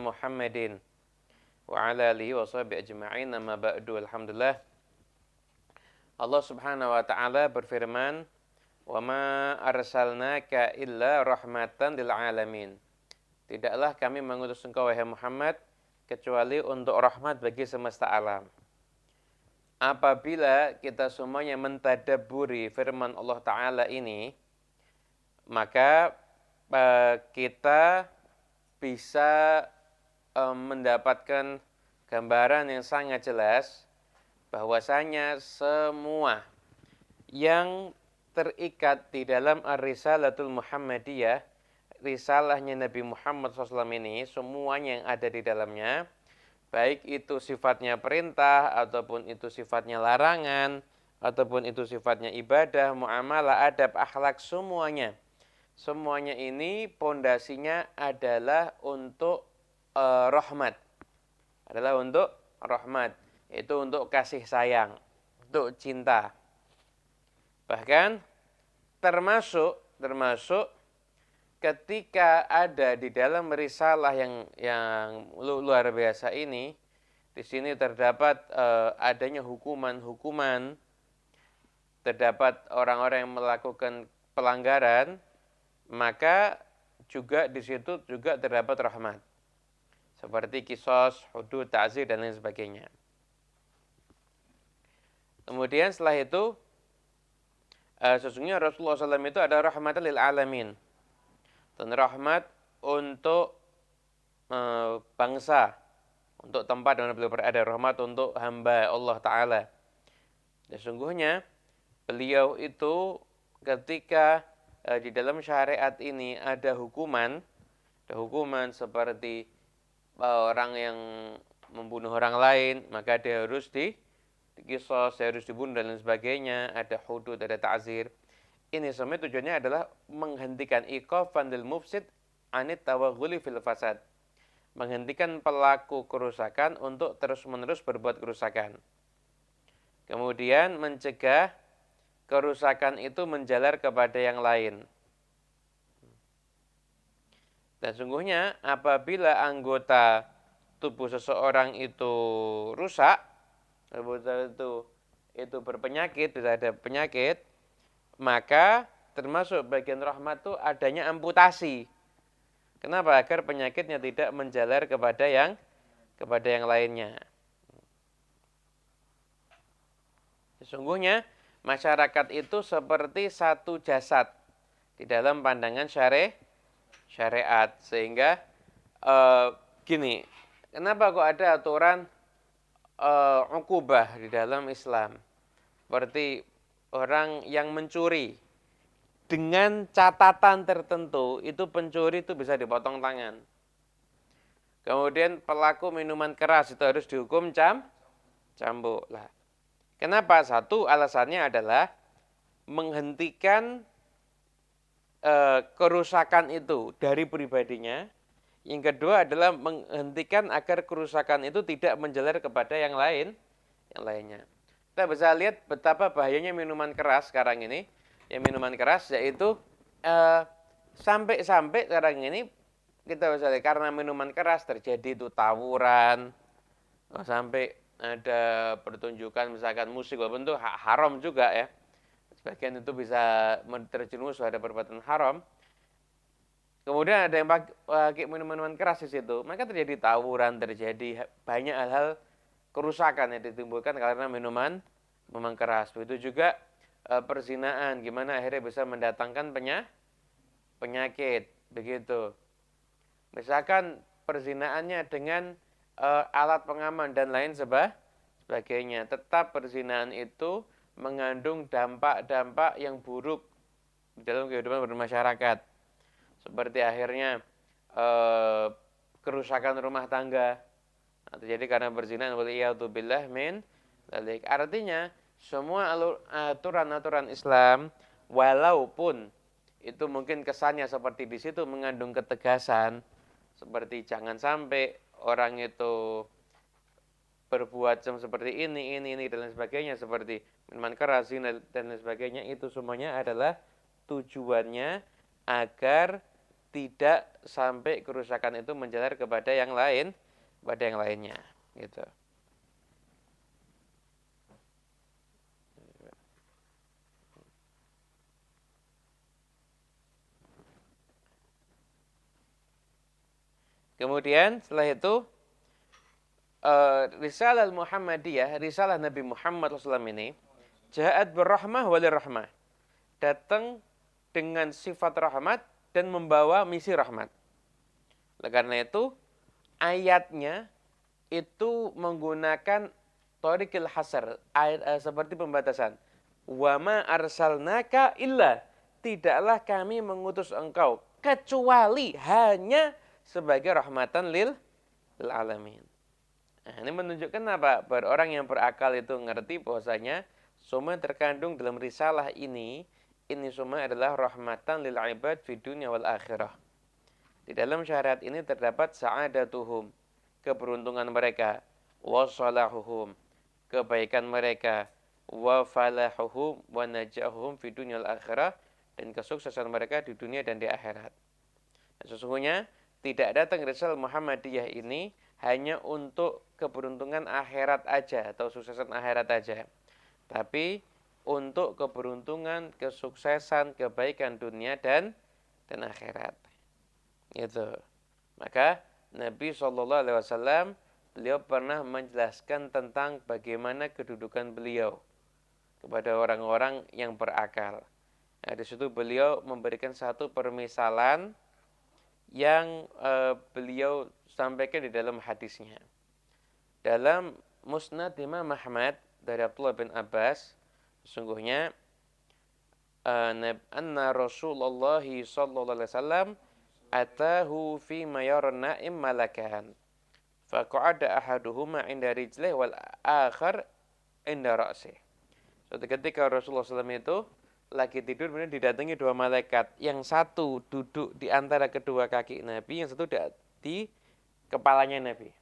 Muhammadin wa ala alihi wa sahbihi ajma'in. Amma ba'du. Alhamdulillah. Allah Subhanahu wa taala berfirman, "Wa ma arsalnaka illa rahmatan lil alamin." Tidaklah kami mengutus engkau wahai Muhammad kecuali untuk rahmat bagi semesta alam. Apabila kita semuanya mentadabburi firman Allah Ta'ala ini, maka kita bisa mendapatkan gambaran yang sangat jelas bahwasanya semua yang terikat di dalam Ar-Risalatul Muhammadiyah, risalahnya Nabi Muhammad SAW ini, semuanya yang ada di dalamnya, baik itu sifatnya perintah, ataupun itu sifatnya larangan, ataupun itu sifatnya ibadah, muamalah, adab, akhlak, semuanya. Semuanya ini pondasinya adalah untuk rahmat. Adalah untuk rahmat. Itu untuk kasih sayang, untuk cinta. Bahkan termasuk ketika ada di dalam risalah yang luar biasa ini, di sini terdapat adanya hukuman-hukuman, terdapat orang-orang yang melakukan pelanggaran, maka juga di situ juga terdapat rahmat. Seperti qisas, hudud, ta'zir dan lain sebagainya. Kemudian setelah itu sesungguhnya Rasulullah SAW itu ada rahmatan lil alamin. Dan rahmat untuk bangsa, untuk tempat di mana beliau berada, rahmat untuk hamba Allah Ta'ala. Sesungguhnya beliau itu ketika di dalam syariat ini ada hukuman seperti orang yang membunuh orang lain, maka dia harus diqisas, dia harus dibunuh dan lain sebagainya, ada hudud, ada ta'zir. Ini semua tujuannya adalah menghentikan iqafan lil mufsid anit tawaghuli fil fasad. Menghentikan pelaku kerusakan untuk terus-menerus berbuat kerusakan. Kemudian mencegah kerusakan itu menjalar kepada yang lain. Dan sungguhnya apabila anggota tubuh seseorang itu rusak, itu berpenyakit, bisa ada penyakit, maka termasuk bagian rahmat itu adanya amputasi. Kenapa? Agar penyakitnya tidak menjalar kepada yang lainnya. Sesungguhnya masyarakat itu seperti satu jasad di dalam pandangan syariat. Sehingga gini, kenapa kok ada aturan uqubah di dalam Islam? Seperti orang yang mencuri dengan catatan tertentu, itu pencuri itu bisa dipotong tangan. Kemudian pelaku minuman keras itu harus dihukum cambuk. Lah, kenapa? Satu, alasannya adalah menghentikan kerusakan itu dari pribadinya. Yang kedua adalah menghentikan agar kerusakan itu tidak menjalar kepada yang lainnya. Kita bisa lihat betapa bahayanya minuman keras sekarang ini. Yang minuman keras yaitu sampai sekarang ini kita bisa lihat karena minuman keras terjadi itu tawuran, sampai ada pertunjukan misalkan musik, walaupun itu haram juga ya. Sebagian itu bisa terjerumus pada perbuatan haram. Kemudian ada yang pakai minuman keras di situ, maka terjadi tawuran, terjadi banyak hal-hal kerusakan yang ditimbulkan karena minuman keras. Begitu juga perzinaan, gimana akhirnya bisa mendatangkan penyakit, begitu. Misalkan perzinaannya dengan alat pengaman dan lain sebagainya, tetap perzinaan itu mengandung dampak-dampak yang buruk di dalam kehidupan bermasyarakat. Seperti akhirnya kerusakan rumah tangga terjadi karena berzinaan, waliyadzubillah min dzalik. Artinya semua aturan-aturan Islam, walaupun itu mungkin kesannya seperti di situ mengandung ketegasan, seperti jangan sampai orang itu berbuat seperti ini dan lain sebagainya, seperti minuman keras, zina dan lain sebagainya, itu semuanya adalah tujuannya agar tidak sampai kerusakan itu menjalar kepada yang lain, kepada yang lainnya, gitu. Kemudian setelah itu Risalah Muhammadiyah, risalah Nabi Muhammad SAW ini ja'at berrahmah walirrahmah. Datang dengan sifat rahmat dan membawa misi rahmat. Oleh karena itu, ayatnya itu menggunakan thoriqil hasar, seperti pembatasan. Wa ma arsalnaka illa, tidaklah kami mengutus engkau kecuali hanya sebagai rahmatan lil alamin. Nah, ini menunjukkan apa? Bahwa orang yang berakal itu ngerti bahwasanya semua yang terkandung dalam risalah ini semua adalah rahmatan lil ibad fi dunya wal akhirah. Di dalam syariat ini terdapat sa'adatuhum, keberuntungan mereka, wasalahuhum, kebaikan mereka, wa falahuhum wa najahuhum fi dunya wal akhirah, dan kesuksesan mereka di dunia dan di akhirat. Nah, sesungguhnya tidak datang risalah Muhammadiyah ini hanya untuk keberuntungan akhirat aja atau suksesan akhirat aja. Tapi untuk keberuntungan, kesuksesan, kebaikan dunia dan akhirat. Gitu. Maka Nabi SAW beliau pernah menjelaskan tentang bagaimana kedudukan beliau kepada orang-orang yang berakal. Nah, di situ beliau memberikan satu permisalan yang beliau sampaikan di dalam hadisnya. Dalam Musnad Imam Ahmad dari Abdullah bin Abbas, sesungguhnya anna Rasulullah sallallahu alaihi wasallam atahu fi mayaran na'im malakan. Faqa'ada ahaduhuma inda rijlih wal akhar inda ra'sih. Suatu ketika Rasulullah SAW itu lagi tidur, kemudian didatangi dua malaikat. Yang satu duduk di antara kedua kaki Nabi, yang satu di kepalanya Nabi.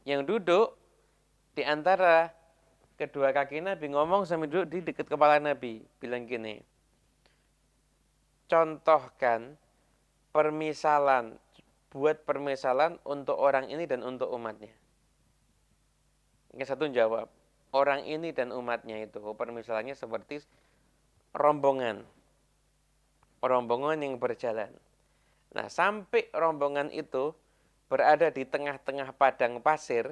Yang duduk di antara kedua kaki Nabi ngomong sambil duduk di dekat kepala Nabi. Bilang gini, contohkan permisalan, buat permisalan untuk orang ini dan untuk umatnya. Yang satu jawab, orang ini dan umatnya itu permisalannya seperti rombongan. Rombongan yang berjalan. Nah, sampai rombongan itu berada di tengah-tengah padang pasir.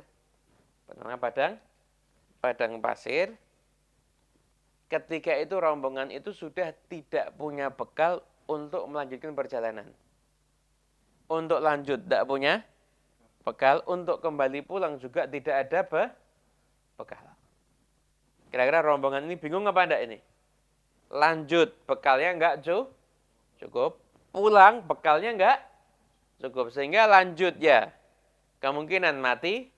Padang pasir. Ketika itu rombongan itu sudah tidak punya bekal untuk melanjutkan perjalanan. Untuk lanjut tidak punya bekal, untuk kembali pulang juga tidak ada bekal. Kira-kira rombongan ini bingung apa enggak ini? Lanjut, bekalnya enggak cukup. Pulang, bekalnya enggak cukup. Sehingga lanjut ya, kemungkinan mati,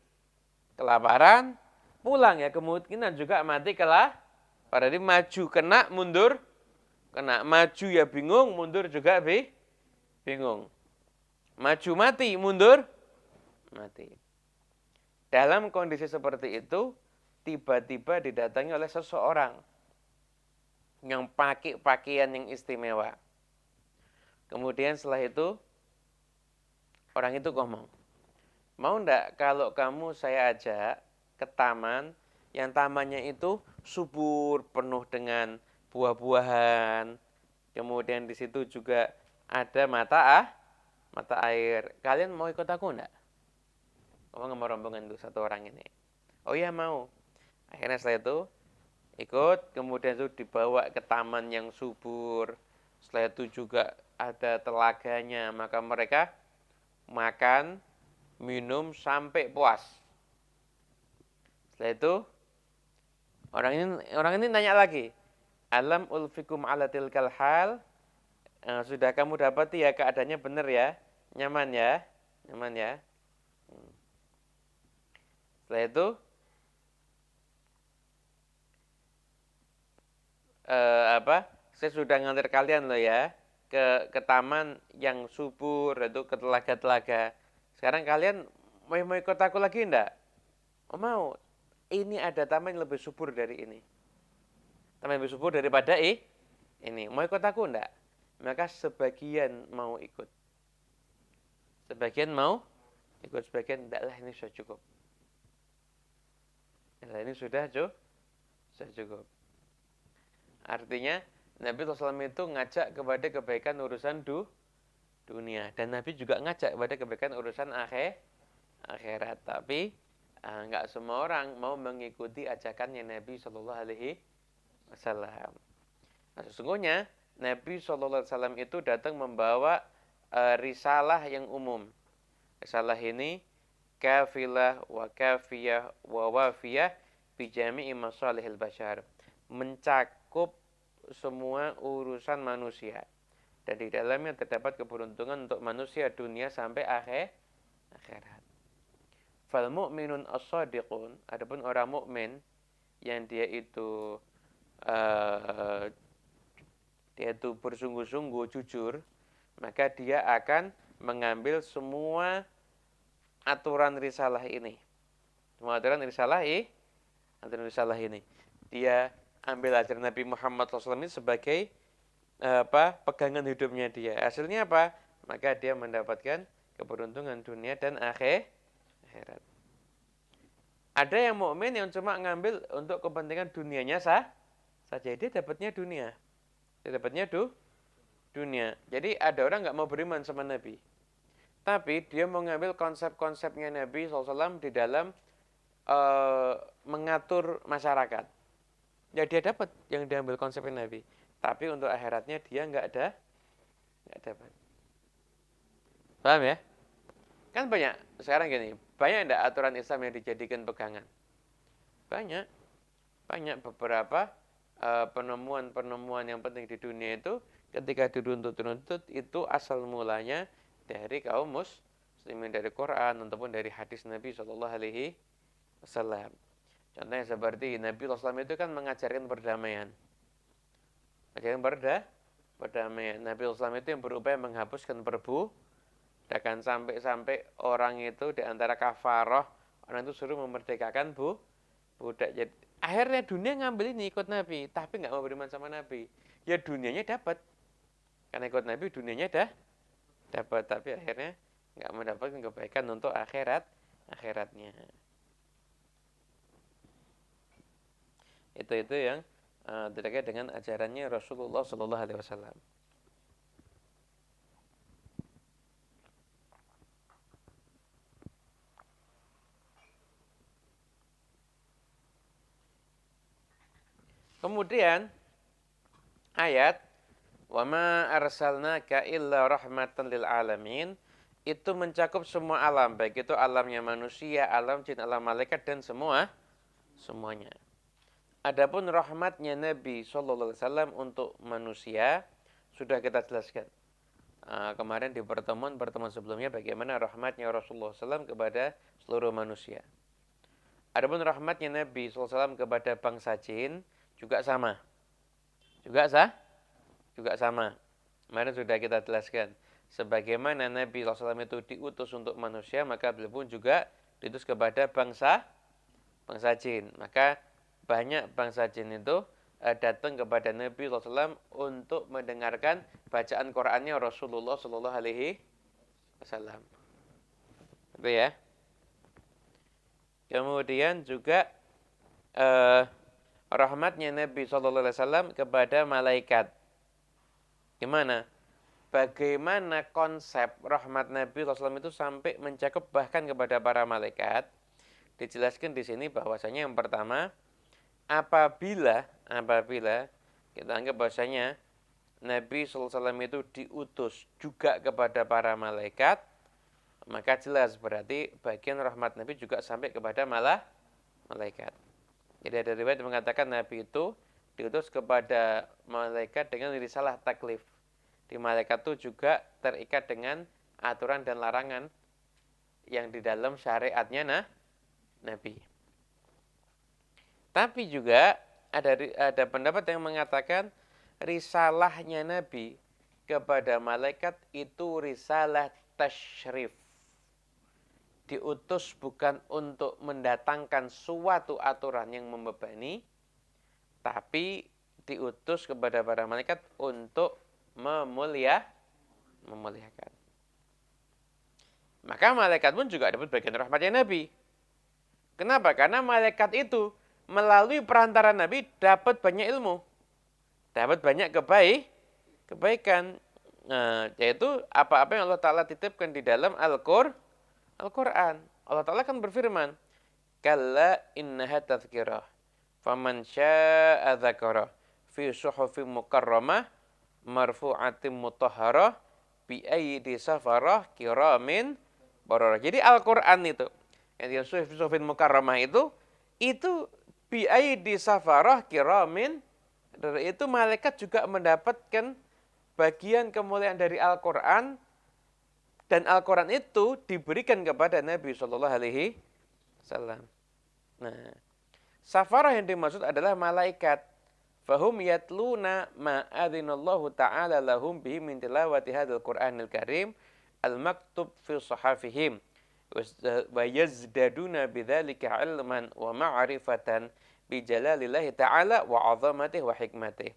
kelaparan, pulang ya, kemungkinan juga mati kelaparan. Jadi maju kena, mundur kena. Maju ya bingung, mundur juga bingung. Maju mati, mundur mati. Dalam kondisi seperti itu, tiba-tiba didatangi oleh seseorang yang pakai pakaian yang istimewa. Kemudian setelah itu, orang itu ngomong, mau enggak kalau kamu saya ajak ke taman, yang tamannya itu subur, penuh dengan buah-buahan. Kemudian di situ juga ada mata air. Kalian mau ikut aku enggak? Ngomong sama rombongan itu satu orang ini. Oh iya mau. Akhirnya setelah itu ikut, kemudian itu dibawa ke taman yang subur. Setelah itu juga ada telaganya, maka mereka makan, minum sampai puas. Setelah itu orang ini nanya lagi, alam ulfikum ala tilkal hal, sudah kamu dapati ya keadaannya benar ya, nyaman ya. Setelah itu saya sudah ngantar kalian loh ya ke taman yang subur, itu ke telaga-telaga. Sekarang kalian mau ikut aku lagi enggak? Oh mau. Ini ada taman yang lebih subur dari ini. Taman yang lebih subur daripada ini. Mau ikut aku enggak? maka sebagian mau ikut. Sebagian mau ikut, sebagian tidaklah, ini sudah cukup. Ini sudah cukup. Artinya Nabi SAW itu ngajak kepada kebaikan urusan dunia. Dan Nabi juga ngajak kepada kebaikan urusan akhirat. Tapi nggak semua orang mau mengikuti ajakannya Nabi SAW. Nah, sesungguhnya Nabi SAW itu datang membawa risalah yang umum. Risalah ini kafilah wa kafiyah wa wafiyah bijami'i masalihil bashar. Mencakup semua urusan manusia. Dan di dalamnya terdapat keberuntungan untuk manusia dunia sampai akhirat. Fal mu'minun as-sadiqun, adapun orang mukmin yang dia itu bersungguh-sungguh jujur, maka dia akan mengambil semua aturan risalah ini. Semua aturan risalah ini. Dia ambil ajaran Nabi Muhammad SAW ini sebagai pegangan hidupnya dia. Hasilnya apa? Maka dia mendapatkan keberuntungan dunia dan akhirat. Ada yang mukmin yang cuma ngambil untuk kepentingan dunianya saja. Dia dapatnya dunia. Dia dapatnya dunia. Jadi ada orang nggak mau beriman sama Nabi. Tapi dia mau ngambil konsep-konsepnya Nabi SAW di dalam mengatur masyarakat. Ya dia dapat yang diambil konsepnya Nabi. Tapi untuk akhiratnya dia nggak dapat. Paham ya? Kan banyak, sekarang gini, banyak enggak aturan Islam yang dijadikan pegangan? Banyak beberapa penemuan-penemuan yang penting di dunia itu ketika diruntut itu asal mulanya dari kaum muslimin, dari Quran ataupun dari hadis Nabi SAW. Contohnya seperti Nabi SAW itu kan mengajarkan perdamaian. Perdamaian. Nabi SAW itu yang berupaya menghapuskan perbudakan sampai orang itu di antara kafaroh, orang itu suruh memerdekakan budak. Jadi akhirnya dunia ngambil ini ikut Nabi, tapi nggak mau beriman sama Nabi. Ya dunianya dapat, karena ikut Nabi dunianya dapat, tapi akhirnya nggak mendapatkan kebaikan untuk akhiratnya. Itu yang terkait dengan ajarannya Rasulullah Sallallahu Alaihi Wasallam. Kemudian ayat wa ma arsalnaka illa rahmatan lil alamin itu mencakup semua alam, baik itu alamnya manusia, alam jin, alam malaikat dan semuanya. Adapun rahmatnya Nabi Sallallahu Alaihi Wasallam untuk manusia sudah kita jelaskan kemarin di pertemuan sebelumnya bagaimana rahmatnya Rasulullah SAW kepada seluruh manusia. Adapun rahmatnya Nabi SAW kepada bangsa jin juga sama. Juga sama. Kemarin sudah kita jelaskan. Sebagaimana Nabi SAW itu diutus untuk manusia, maka beliau pun juga diutus kepada bangsa jin. Maka banyak bangsa jin itu datang kepada Nabi SAW untuk mendengarkan bacaan Qur'annya Rasulullah SAW. Itu ya. Kemudian juga rahmatnya Nabi SAW kepada malaikat. Gimana? Bagaimana konsep rahmat Nabi SAW itu sampai mencakup bahkan kepada para malaikat? Dijelaskan di sini bahwasanya yang pertama, apabila kita anggap bahwasanya Nabi SAW itu diutus juga kepada para malaikat, maka jelas berarti bagian rahmat Nabi juga sampai kepada malaikat. Jadi ada riwayat yang mengatakan Nabi itu diutus kepada malaikat dengan risalah taklif. Di malaikat itu juga terikat dengan aturan dan larangan yang di dalam syariatnya Nabi. Tapi juga ada pendapat yang mengatakan risalahnya Nabi kepada malaikat itu risalah tasyrif. Diutus bukan untuk mendatangkan suatu aturan yang membebani, tapi diutus kepada para malaikat untuk memuliakan. Maka malaikat pun juga dapat bagian rahmatnya Nabi. Kenapa? Karena malaikat itu melalui perantara Nabi dapat banyak ilmu. Dapat banyak kebaikan. Nah, yaitu apa-apa yang Allah Ta'ala titipkan di dalam Al-Quran. Allah Ta'ala kan berfirman, Kalla innaha tazkirah. Faman sya'a dzakarah. Fi suhufim mukarramah. Marfu'atim mutahharah. Bi aidi safarah kiramin bararah. Jadi Al-Quran itu, yang suhufin mukarramah itu bi aidi safarah kiramin. Itu malaikat juga mendapatkan bagian kemuliaan dari Al-Quran, dan Al-Quran itu diberikan kepada Nabi Shallallahu Alaihi Wasallam. Nah, safarah yang dimaksud adalah malaikat. Fahum yatluna ma adzinallahu ta'ala lahum bihi min tilawati hadzal Qur'anil Karim al-maktub fi shahafihim wa yazdaduna bidzalika ilman wa ma'rifatan bi jalalillahi ta'ala wa 'azamatihi wa hikmatihi.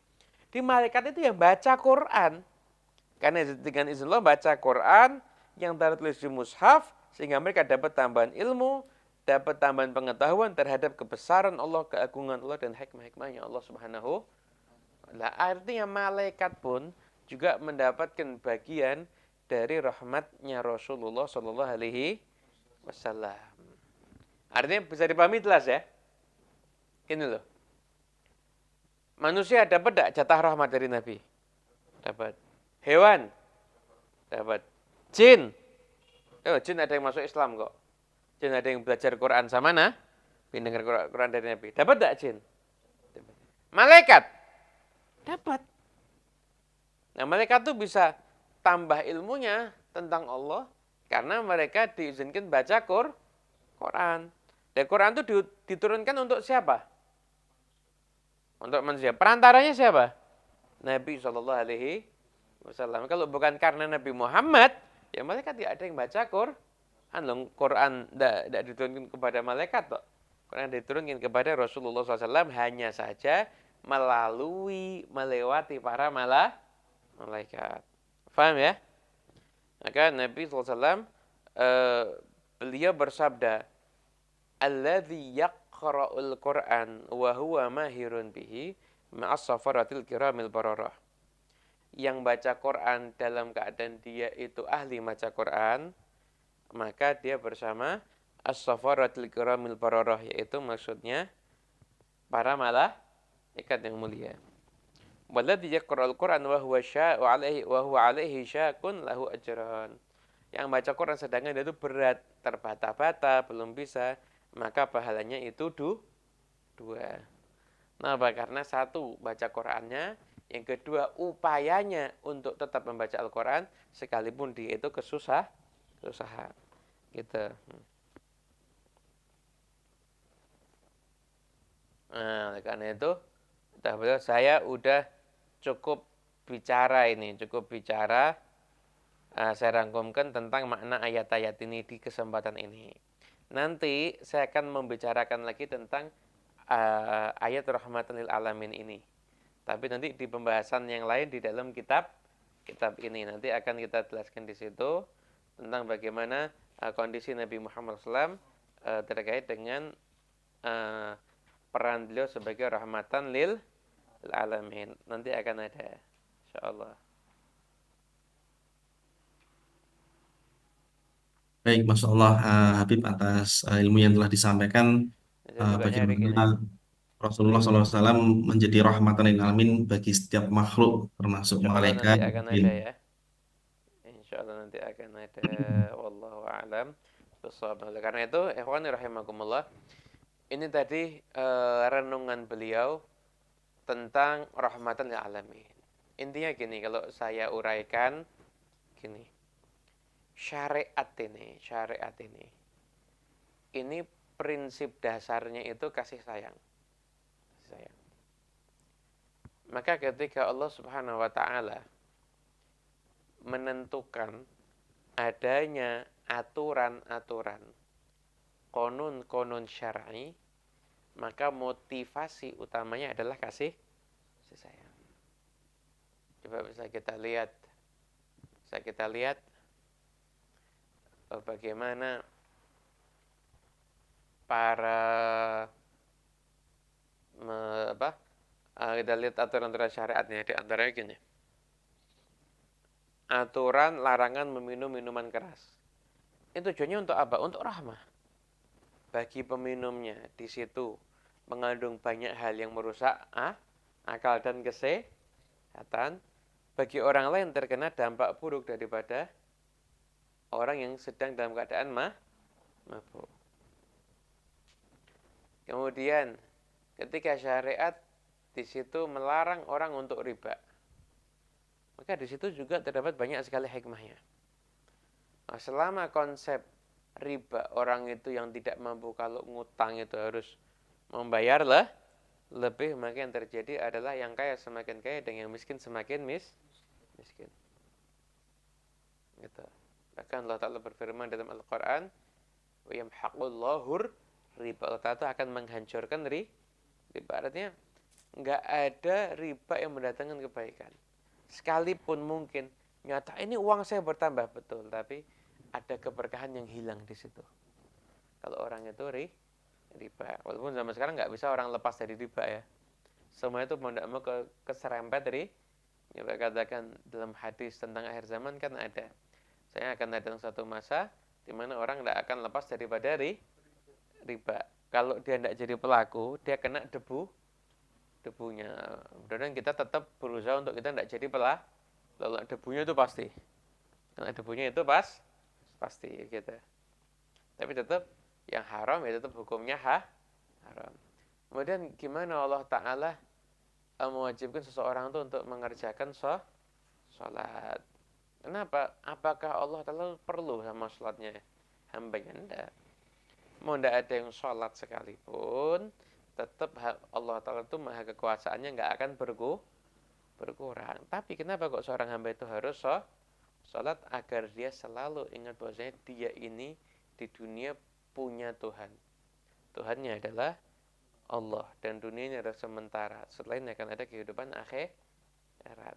Di malaikat itu yang baca Quran. Karena dengan izin Allah baca Quran yang tertulis di mushaf, sehingga mereka dapat tambahan ilmu, dapat tambahan pengetahuan terhadap kebesaran Allah, keagungan Allah, dan hikmah-hikmahnya Allah Subhanahu. Nah, artinya malaikat pun juga mendapatkan bagian dari rahmatnya Rasulullah Shallallahu Alaihi Wasallam. Artinya bisa dipahami jelas ya. Ini loh. Manusia dapat tidak jatah rahmat dari Nabi? Dapat. Hewan? Dapat. Jin? Jin ada yang masuk Islam kok. Jin ada yang belajar Quran sama mendengar Quran dari Nabi. Dapat tidak jin? Dapat. Malaikat? Dapat. Nah, malaikat itu bisa tambah ilmunya tentang Allah karena mereka diizinkan baca Quran. Dan Quran itu diturunkan untuk siapa? Untuk manusia. Perantaranya siapa? Nabi Shallallahu Alaihi Wasallam. Kalau bukan karena Nabi Muhammad, ya malaikat tidak ada yang baca Quran tidak diturunkan kepada malaikat kok. Quran diturunkan kepada Rasulullah SAW hanya saja melewati para malaikat. Faham ya? Maka Nabi SAW beliau bersabda, Alladzi yaqra'ul Qur'an wa huwa mahirun bihi ma'as safaratil kiramil bararah. Yang baca Quran dalam keadaan dia itu ahli baca Quran, maka dia bersama as-safaratil kiramil bararah, yaitu maksudnya para malaikat yang mulia. Walladzi yaqra'ul Qur'an wa huwa alaihi syakun lahu ajran. Yang baca Quran sedangkan dia itu berat, terbata-bata, belum bisa, maka pahalanya itu dua. Kenapa? Karena satu, baca Qurannya. Yang kedua, upayanya untuk tetap membaca Al-Quran sekalipun dia itu kesusahan. Gitu. Nah, karena itu, saya udah cukup bicara. Saya rangkumkan tentang makna ayat-ayat ini di kesempatan ini. Nanti saya akan membicarakan lagi tentang ayat rahmatan lil alamin ini. Tapi nanti di pembahasan yang lain di dalam kitab ini nanti akan kita jelaskan di situ tentang bagaimana kondisi Nabi Muhammad SAW terkait dengan peran beliau sebagai rahmatan lil alamin. Nanti akan ada, insyaallah. Baik, Masya Allah, Habib, atas ilmu yang telah disampaikan, Saya juga nyari gini. bagaimana Rasulullah SAW menjadi rahmatan lil alamin bagi setiap makhluk, termasuk Insyaallah nanti malaikat, akan ada jin. ya. Insyaallah nanti akan ada, wallahu a'lam bishawab. Oleh karena itu, ikhwani rahimakumullah, ini tadi renungan beliau tentang rahmatan lil alamin. Intinya gini, kalau saya uraikan gini. Syariat ini prinsip dasarnya itu kasih sayang. Maka ketika Allah Subhanahu wa taala menentukan adanya aturan-aturan, konun-konun syar'i, maka motivasi utamanya adalah kasih sayang. Coba bisa kita lihat bagaimana para apa? Kita lihat aturan-aturan syariatnya di antaranya gini. Aturan larangan meminum minuman keras. Itu tujuannya untuk apa? Untuk rahmah. Bagi peminumnya di situ mengandung banyak hal yang merusak akal dan kesehatan. Bagi orang lain terkena dampak buruk daripada orang yang sedang dalam keadaan mabuk. Kemudian ketika syariat di situ melarang orang untuk riba, maka di situ juga terdapat banyak sekali hikmahnya. Nah, selama konsep riba orang itu yang tidak mampu kalau ngutang itu harus membayar lah lebih, maka yang terjadi adalah yang kaya semakin kaya dan yang miskin semakin miskin. Gitu. Bahkan Allah Ta'ala berfirman dalam Al-Quran, wa yamhaqullahu riba. Allah Ta'ala akan menghancurkan riba. Artinya nggak ada riba yang mendatangkan kebaikan. Sekalipun mungkin nyata ini uang saya bertambah betul, tapi ada keberkahan yang hilang di situ. Kalau orang itu riba, walaupun zaman sekarang nggak bisa orang lepas dari riba ya. Semua itu mau tidak mau keserempet dari. Ya, katakan dalam hadis tentang akhir zaman kan ada. Saya akan datang satu masa di mana orang tidak akan lepas daripada riba. Kalau dia tidak jadi pelaku, dia kena debunya. Dan kita tetap berusaha untuk kita tidak jadi pelaku. Debunya itu pasti. Karena debunya itu pasti gitu. Tapi tetap yang haram ya tetap hukumnya haram. Kemudian gimana Allah Ta'ala mewajibkan seseorang itu untuk mengerjakan sholat. Kenapa? Apakah Allah Ta'ala perlu sama sholatnya hambanya? Tidak. Mau tidak ada yang sholat sekalipun, tetap Allah Ta'ala itu maha kekuasaannya nggak akan berkurang. Tapi kenapa kok seorang hamba itu harus sholat? Agar dia selalu ingat bahwasanya dia ini di dunia punya Tuhan. Tuhannya adalah Allah dan dunia ini adalah sementara. Setelah ini akan ada kehidupan akhirat.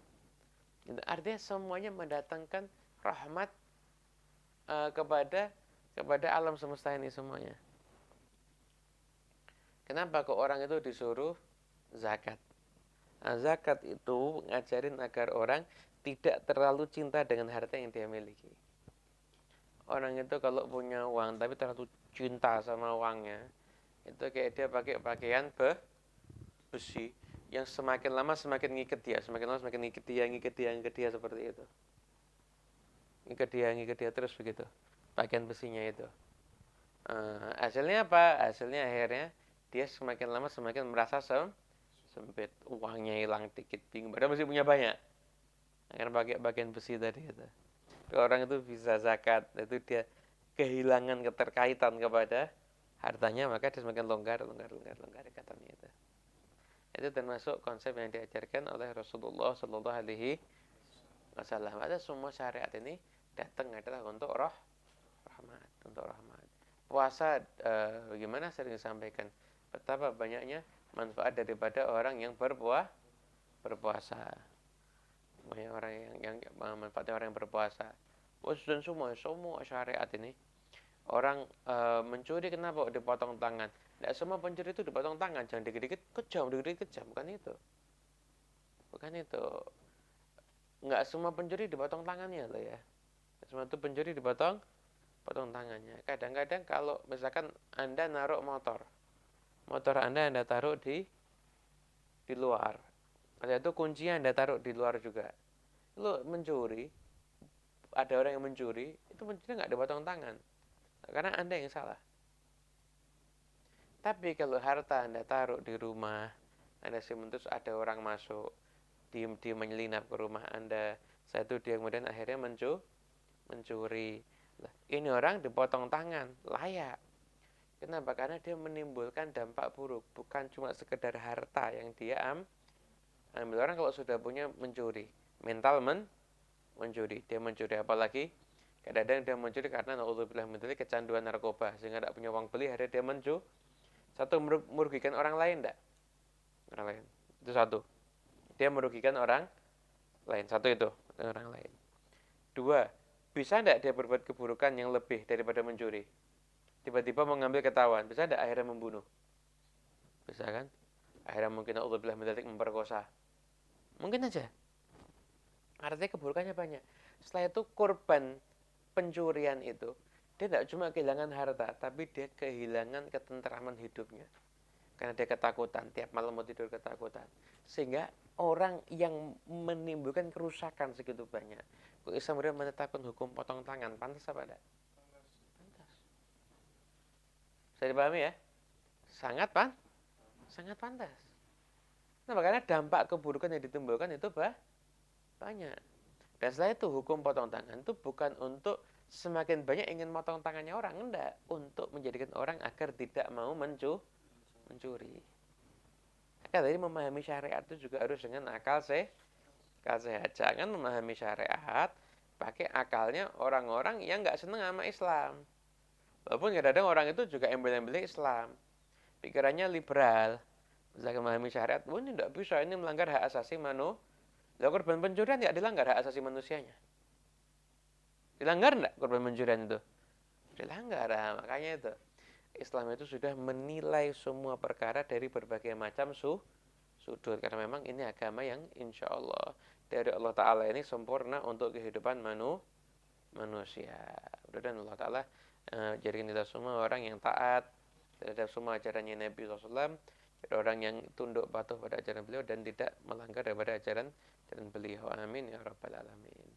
Artinya semuanya mendatangkan rahmat kepada alam semesta ini semuanya. Kenapa kok orang itu disuruh zakat? Nah, zakat itu ngajarin agar orang tidak terlalu cinta dengan harta yang dia miliki. Orang itu kalau punya uang tapi terlalu cinta sama uangnya, itu kayak dia pakai pakaian besi yang semakin lama semakin ngikat dia, semakin lama semakin ngikat dia seperti itu. Ngikat dia terus begitu. Pakaian besinya itu. Hasilnya apa? Hasilnya akhirnya dia semakin lama semakin merasa sempit. Uangnya hilang dikit, bingung. Padahal masih punya banyak. Akhirnya pakai pakaian besi tadi itu. Kalau orang itu bisa zakat, itu dia kehilangan keterkaitan kepada hartanya, maka dia semakin longgar ikatannya itu. Itu termasuk konsep yang diajarkan oleh Rasulullah Sallallahu Alaihi Wasallam. Ada semua syariat ini datang adalah untuk rahmat, untuk rahmat. Puasa, bagaimana sering disampaikan, betapa banyaknya manfaat daripada orang yang berpuasa. Banyak orang yang manfaatnya orang yang berpuasa. Dan semua syariat ini. Orang mencuri kenapa dipotong tangan? Tidak semua pencuri itu dipotong tangan. Jangan dikit-dikit kejam, bukan itu. Bukan itu. Enggak semua pencuri dipotong tangannya loh ya. Semua itu pencuri potong tangannya. Kadang-kadang kalau misalkan Anda naruh motor Anda taruh di luar. Ada itu kuncinya Anda taruh di luar juga. Lo mencuri, ada orang yang mencuri, itu pencuri nggak dipotong tangan. Karena Anda yang salah. Tapi kalau harta Anda taruh di rumah, Anda terus ada orang masuk, dia menyelinap ke rumah Anda, satu dia kemudian akhirnya mencuri. Ini orang dipotong tangan, layak. Kenapa? Karena dia menimbulkan dampak buruk, bukan cuma sekedar harta yang dia ambil. Orang kalau sudah punya mencuri, mental mencuri, dia mencuri apalagi kadang-kadang dia mencuri karena naudzubillah min dzalik kecanduan narkoba sehingga tidak punya uang beli, akhirnya dia mencuri. Satu, merugikan orang lain enggak? Orang lain. Itu satu. Dia merugikan orang lain. Satu itu, orang lain. Dua, bisa tidak dia berbuat keburukan yang lebih daripada mencuri? Tiba-tiba mengambil ketahuan, bisa tidak akhirnya membunuh? Bisa kan? Akhirnya mungkin Allah bilang memperkosa. Mungkin aja. Artinya keburukannya banyak. Setelah itu korban pencurian itu, dia tidak cuma kehilangan harta, tapi dia kehilangan ketentraman hidupnya. Karena dia ketakutan, tiap malam mau tidur ketakutan. Sehingga orang yang menimbulkan kerusakan segitu banyak. Islam kemudian menetapkan hukum potong tangan, pantas apa tidak? Pantas. Bisa dipahami ya? Sangat sangat pantas. Nah, makanya dampak keburukan yang ditimbulkan itu banyak. Dan setelah itu hukum potong tangan itu bukan untuk semakin banyak ingin potong tangannya orang, enggak, untuk menjadikan orang agar tidak mau mencuri. Maka tadi memahami syariat itu juga harus dengan akal sehat. Jangan memahami syariat pakai akalnya orang-orang yang nggak seneng sama Islam. Walaupun kadang-kadang orang itu juga embel-embelnya Islam, pikirannya liberal. Misalkan memahami syariat, oh ini tidak bisa, ini melanggar hak asasi manusia. Lah korban pencurian tidak dilanggar hak asasi manusianya. Dilanggar enggak korban pencurian itu? Dilanggar. Nah, makanya itu. Islam itu sudah menilai semua perkara dari berbagai macam sudut. Karena memang ini agama yang insya Allah dari Allah Ta'ala ini sempurna untuk kehidupan manusia. Mudah-mudahan Allah Ta'ala jadikan kita semua orang yang taat terhadap semua ajarannya Nabi SAW. Jadi orang yang tunduk patuh pada ajaran beliau dan tidak melanggar daripada ajaran beliau. Amin ya rabbal alamin.